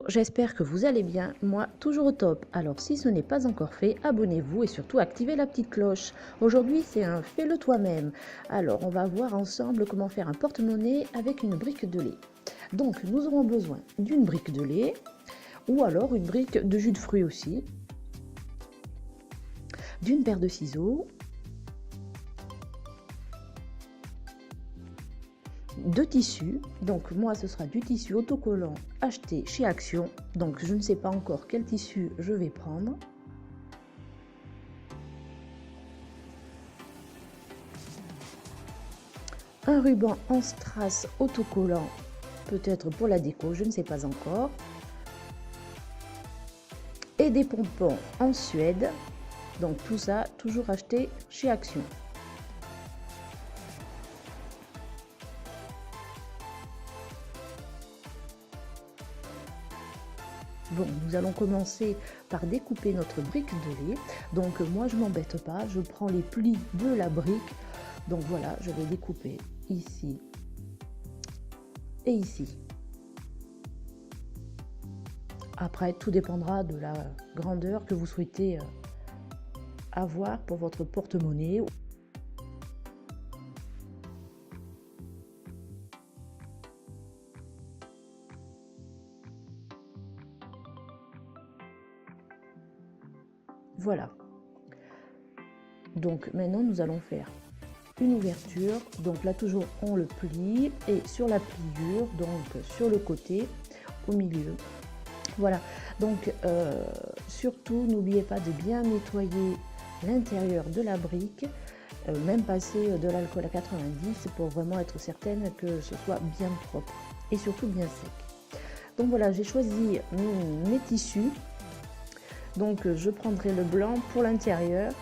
J'espère que vous allez bien, moi toujours au top. Alors si ce n'est pas encore fait, abonnez-vous et surtout activez la petite cloche. Aujourd'hui c'est un fais-le toi-même. Alors on va voir ensemble comment faire un porte-monnaie avec une brique de lait. Donc nous aurons besoin d'une brique de lait ou alors une brique de jus de fruits aussi, d'une paire de ciseaux, de tissu. Donc moi ce sera du tissu autocollant acheté chez Action. Donc je ne sais pas encore quel tissu je vais prendre. Un ruban en strass autocollant, peut-être pour la déco, je ne sais pas encore. Et des pompons en Suède. Donc tout ça toujours acheté chez Action. Bon, nous allons commencer par découper notre brique de lait. Donc moi je m'embête pas, je prends les plis de la brique. Donc voilà, je vais découper ici et ici. Après, tout dépendra de la grandeur que vous souhaitez avoir pour votre porte-monnaie. Voilà. Donc maintenant nous allons faire une ouverture. Donc là toujours on le plie et sur la pliure, donc sur le côté, au milieu. Voilà. Donc surtout n'oubliez pas de bien nettoyer l'intérieur de la brique, même passer de l'alcool à 90 pour vraiment être certaine que ce soit bien propre et surtout bien sec. Donc voilà, j'ai choisi mes tissus. Donc je prendrai le blanc pour l'intérieur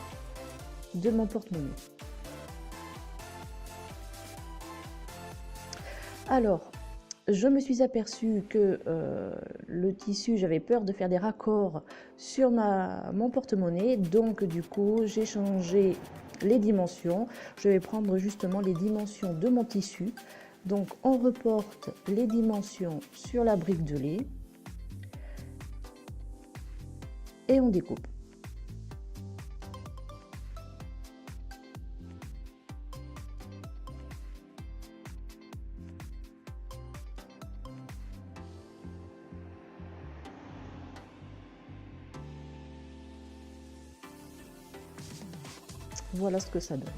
de mon porte-monnaie. Alors, je me suis aperçue que le tissu, j'avais peur de faire des raccords sur mon porte-monnaie. Donc du coup, j'ai changé les dimensions. Je vais prendre justement les dimensions de mon tissu. Donc on reporte les dimensions sur la brique de lait. Et on découpe. Voilà ce que ça donne.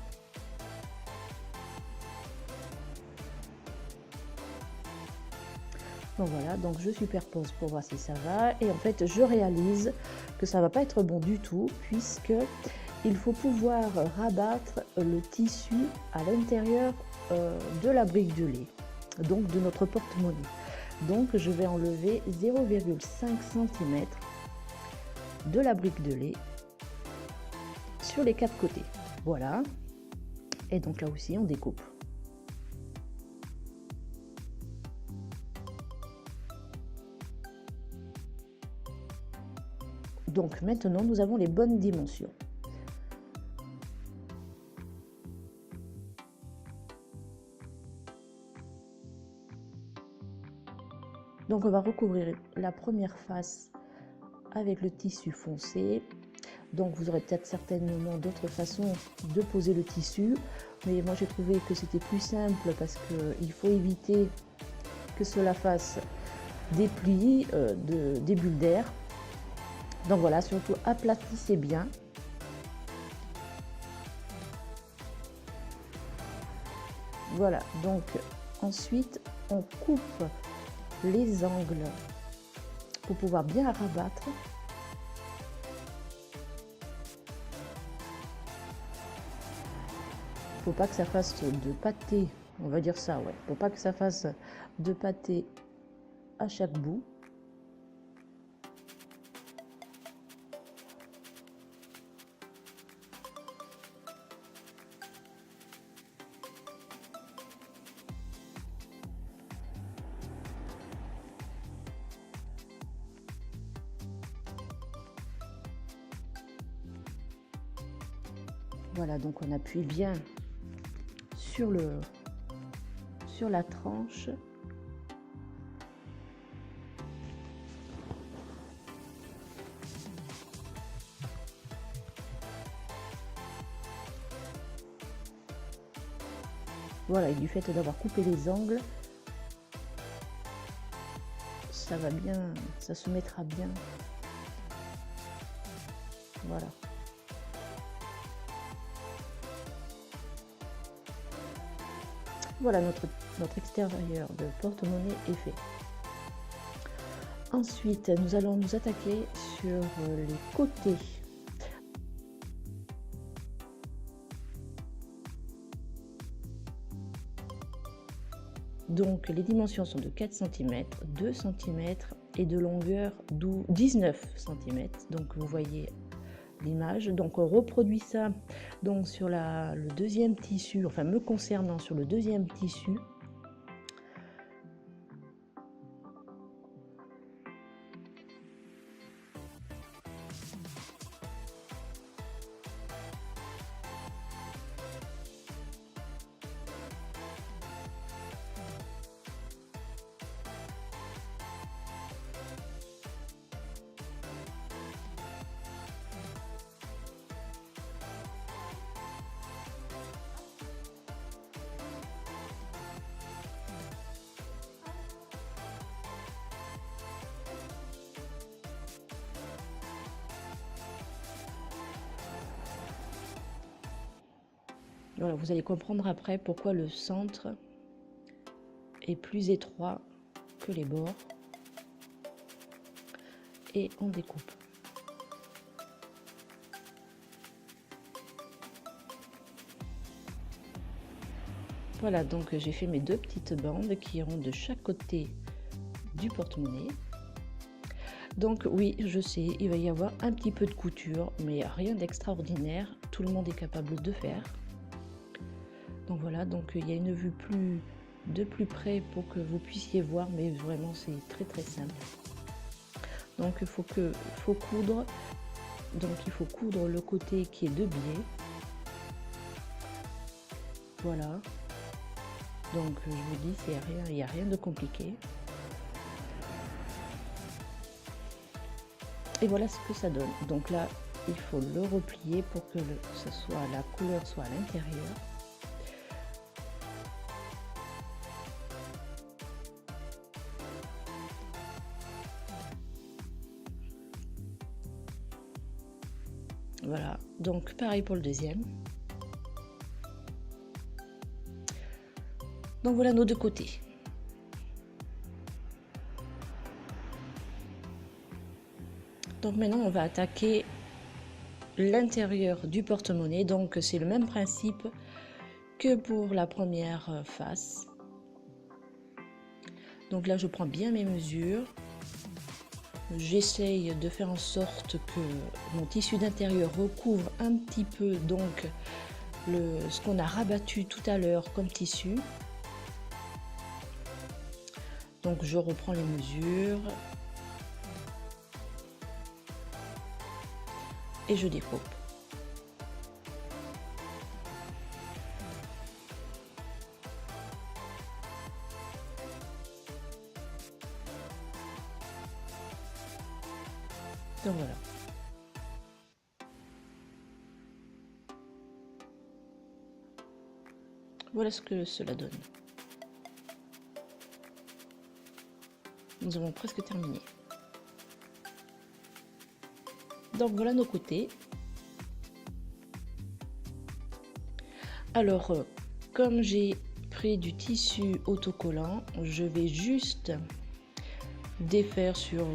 Donc voilà, donc je superpose pour voir si ça va. Et en fait, je réalise que ça va pas être bon du tout, puisque il faut pouvoir rabattre le tissu à l'intérieur de la brique de lait, donc de notre porte-monnaie. Donc je vais enlever 0,5 cm de la brique de lait sur les quatre côtés. Voilà. Et donc là aussi, on découpe. Donc maintenant, nous avons les bonnes dimensions. Donc on va recouvrir la première face avec le tissu foncé. Donc vous aurez peut-être certainement d'autres façons de poser le tissu, mais moi j'ai trouvé que c'était plus simple parce qu'il faut éviter que cela fasse des plis, des bulles d'air. Donc voilà, surtout aplatissez bien. Voilà, donc ensuite on coupe les angles pour pouvoir bien rabattre. Faut pas que ça fasse de pâté, on va dire ça, ouais. Faut pas que ça fasse de pâté à chaque bout. Voilà, donc on appuie bien sur la tranche. Voilà, et du fait d'avoir coupé les angles, ça va bien, ça se mettra bien. Voilà. Voilà, notre extérieur de porte-monnaie est fait. Ensuite, nous allons nous attaquer sur les côtés. Donc les dimensions sont de 4 cm, 2 cm et de longueur 19 cm. Donc vous voyez l'image. Donc on reproduit ça donc sur le deuxième tissu, enfin me concernant sur le deuxième tissu. Voilà, vous allez comprendre après pourquoi le centre est plus étroit que les bords. Et on découpe. Voilà, donc j'ai fait mes 2 petites bandes qui iront de chaque côté du porte-monnaie. Donc oui, je sais, il va y avoir un petit peu de couture, mais rien d'extraordinaire, tout le monde est capable de faire. Donc voilà, donc il y a une vue de plus près pour que vous puissiez voir, mais vraiment c'est très très simple. Donc il faut coudre, donc il faut coudre le côté qui est de biais. Voilà. Donc je vous dis, il n'y a rien de compliqué. Et voilà ce que ça donne. Donc là, il faut le replier pour que la couleur soit à l'intérieur. Voilà, donc pareil pour le deuxième. Donc voilà nos 2 côtés. Donc maintenant on va attaquer l'intérieur du porte-monnaie. Donc c'est le même principe que pour la première face. Donc là je prends bien mes mesures. J'essaye de faire en sorte que mon tissu d'intérieur recouvre un petit peu donc ce qu'on a rabattu tout à l'heure comme tissu. Donc je reprends les mesures et je découpe. Donc voilà. Voilà ce que cela donne. Nous avons presque terminé. Donc voilà nos côtés. Alors, comme j'ai pris du tissu autocollant, je vais juste défaire sur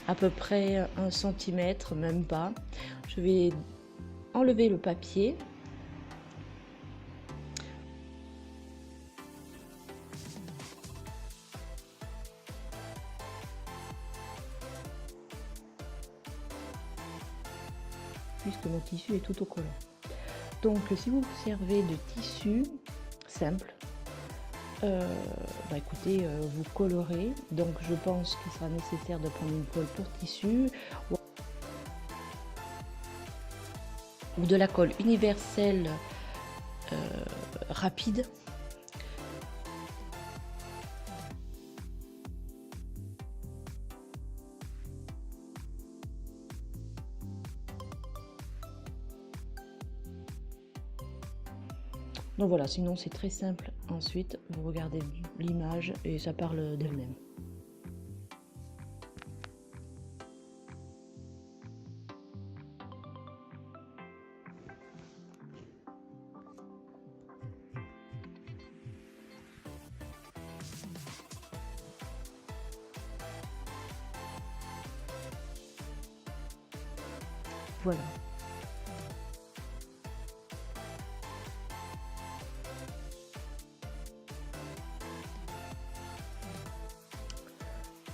à peu près 1 cm, même pas. Je vais enlever le papier. Puisque mon tissu est autocollant. Donc si vous vous servez de tissu simple, écoutez, vous colorez. Donc je pense qu'il sera nécessaire de prendre une colle pour tissu ou de la colle universelle rapide. Donc voilà, sinon c'est très simple. Ensuite, vous regardez l'image et ça parle d'elle-même. Voilà.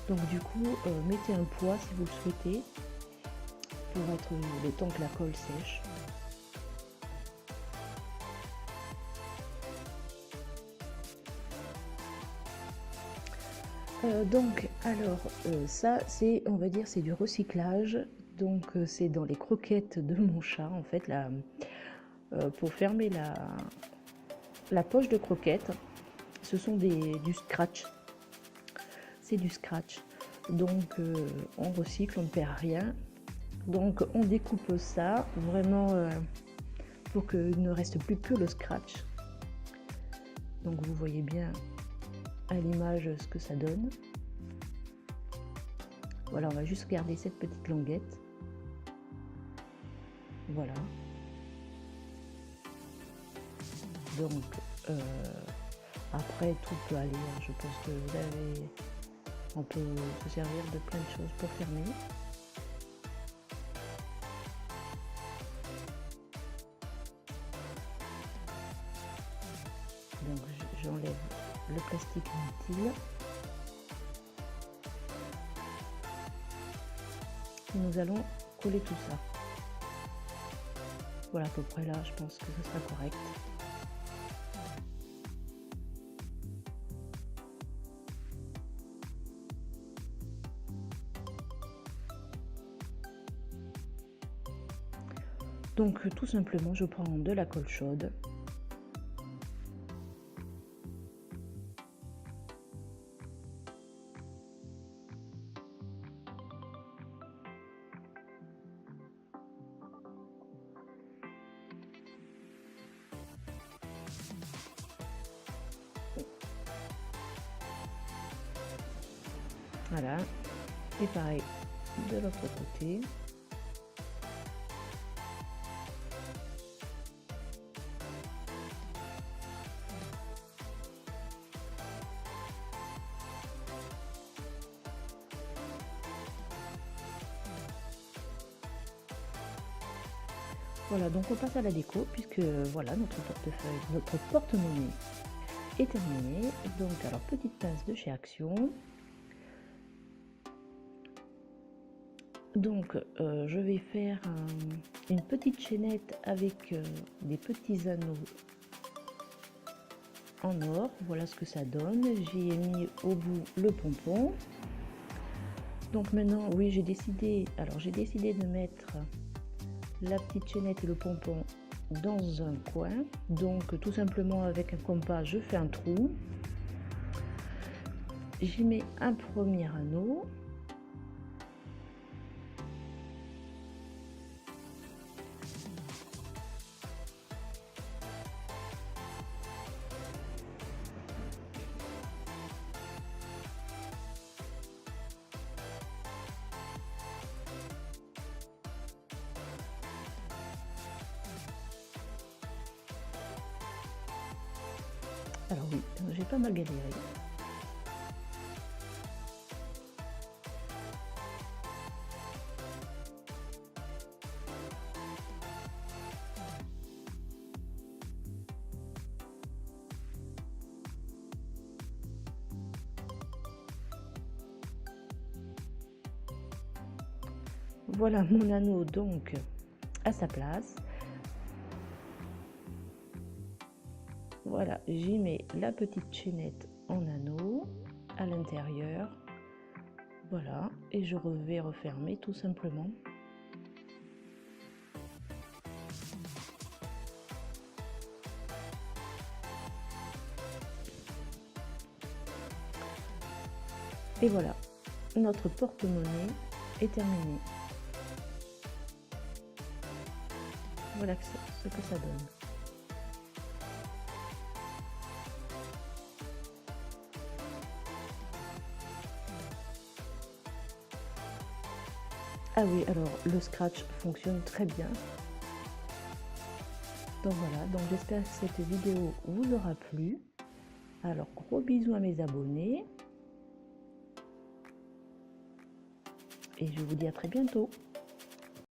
Donc du coup, mettez un poids si vous le souhaitez, pour être le temps que la colle sèche. Donc alors ça c'est, on va dire, c'est du recyclage. Donc c'est dans les croquettes de mon chat en fait, là, pour fermer la poche de croquettes. Ce sont du scratch. C'est du scratch. Donc on recycle, on ne perd rien. Donc on découpe ça vraiment pour qu'il ne reste plus que le scratch. Donc vous voyez bien à l'image ce que ça donne. Voilà, on va juste garder cette petite languette. Voilà. Donc après tout peut aller, hein. Je pense que vous avez, on peut se servir de plein de choses pour fermer. Donc j'enlève le plastique inutile. Et nous allons coller tout ça. Voilà, à peu près là, je pense que ce sera correct. Donc tout simplement, je prends de la colle chaude. Voilà, et pareil de l'autre côté. Voilà, donc on passe à la déco puisque voilà, notre portefeuille, notre porte-monnaie est terminé. Donc alors, petite pince de chez Action. Donc je vais faire une petite chaînette avec des petits anneaux en or. Voilà ce que ça donne. J'y ai mis au bout le pompon. Donc maintenant, oui, j'ai décidé de mettre la petite chaînette et le pompon dans un coin. Donc tout simplement, avec un compas, je fais un trou. J'y mets un premier anneau. Alors oui, j'ai pas mal galéré. Voilà mon anneau donc à sa place. Voilà, j'y mets la petite chaînette en anneau à l'intérieur. Voilà, et je vais refermer tout simplement. Et voilà, notre porte-monnaie est terminée. Voilà ce que ça donne. Ah oui, alors le scratch fonctionne très bien. Donc voilà, donc j'espère que cette vidéo vous aura plu. Alors gros bisous à mes abonnés. Et je vous dis à très bientôt.